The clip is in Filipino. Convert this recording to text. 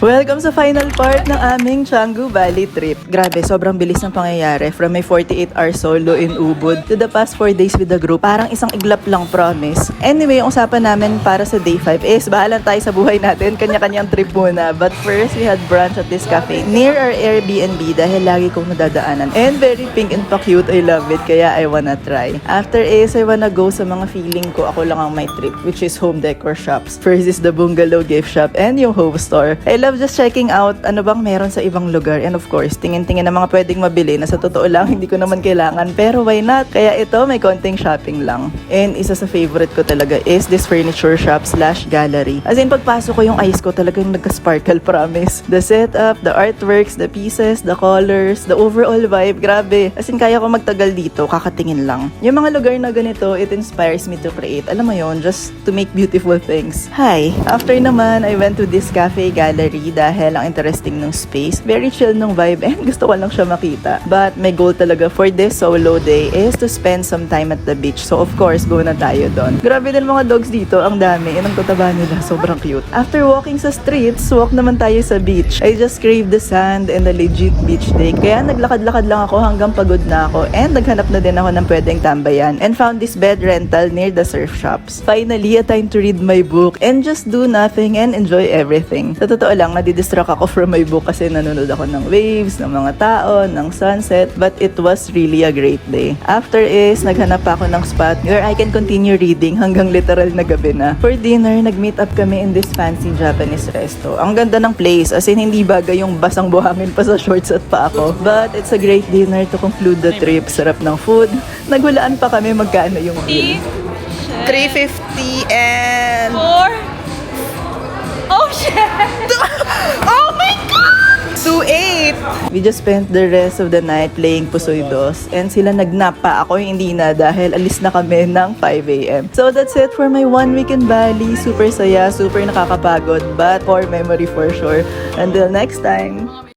Welcome sa final part ng aming Canggu Valley trip. Grabe, sobrang bilis ng pangyayari. From my 48-hour solo in Ubud to the past 4 days with the group. Parang isang iglap lang, promise. Anyway, yung usapan namin para sa day 5 is bahala tayo sa buhay natin. Kanya-kanyang trip muna. But first, we had brunch at this cafe near our Airbnb dahil lagi kong nadadaanan. And very pink and pa-cute. I love it. Kaya I wanna try. After is, I wanna go sa mga feeling ko ako lang ang may trip, which is home decor shops. First is the Bungalow gift shop and yung home store. I love just checking out ano bang meron sa ibang lugar, and of course tingin-tingin na mga pwedeng mabili na sa totoo lang hindi ko naman kailangan, pero why not? Kaya ito may konting shopping lang. And isa sa favorite ko talaga is this furniture shop / gallery. As in pagpasok ko yung eyes ko talagang nagka-sparkle, promise. The setup, the artworks, the pieces, the colors, the overall vibe, grabe. As in kaya ko magtagal dito kakatingin lang. Yung mga lugar na ganito, it inspires me to create. Alam mo yon, just to make beautiful things. Hi! After naman, I went to this cafe gallery dahil ang interesting ng space. Very chill ng vibe and gusto ko lang siya makita. But my goal talaga for this solo day is to spend some time at the beach. So of course, go na tayo doon. Grabe din mga dogs dito, ang dami. Yan ang tataba nila, sobrang cute. After walking sa streets, walk naman tayo sa beach. I just crave the sand and the legit beach day. Kaya naglakad-lakad lang ako hanggang pagod na ako. And naghanap na din ako ng pwedeng tambayan. And found this bed rental near the surf shops. Finally, a time to read my book and just do nothing and enjoy everything. Sa totoo lang, nadidistract ako from my book kasi nanonood ako ng waves, ng mga tao, ng sunset, but it was really a great day. After is, naghanap ako ng spot where I can continue reading hanggang literal na gabi na. For dinner, nag-meet up kami in this fancy Japanese resto. Ang ganda ng place, as in hindi bagay yung basang buhangin pa sa shorts at pa ako. But it's a great dinner to conclude the trip. Sarap ng food. Naghulaan pa kami magkano yung bill. 350 and... 4. Oh shit! Oh my god! 2.8! We just spent the rest of the night playing Pusoy Dos and sila nagnap pa. Ako hindi na dahil alis na kami ng 5 a.m. So that's it for my 1 week in Bali. Super saya, super nakakapagod, but for memory for sure. Until next time!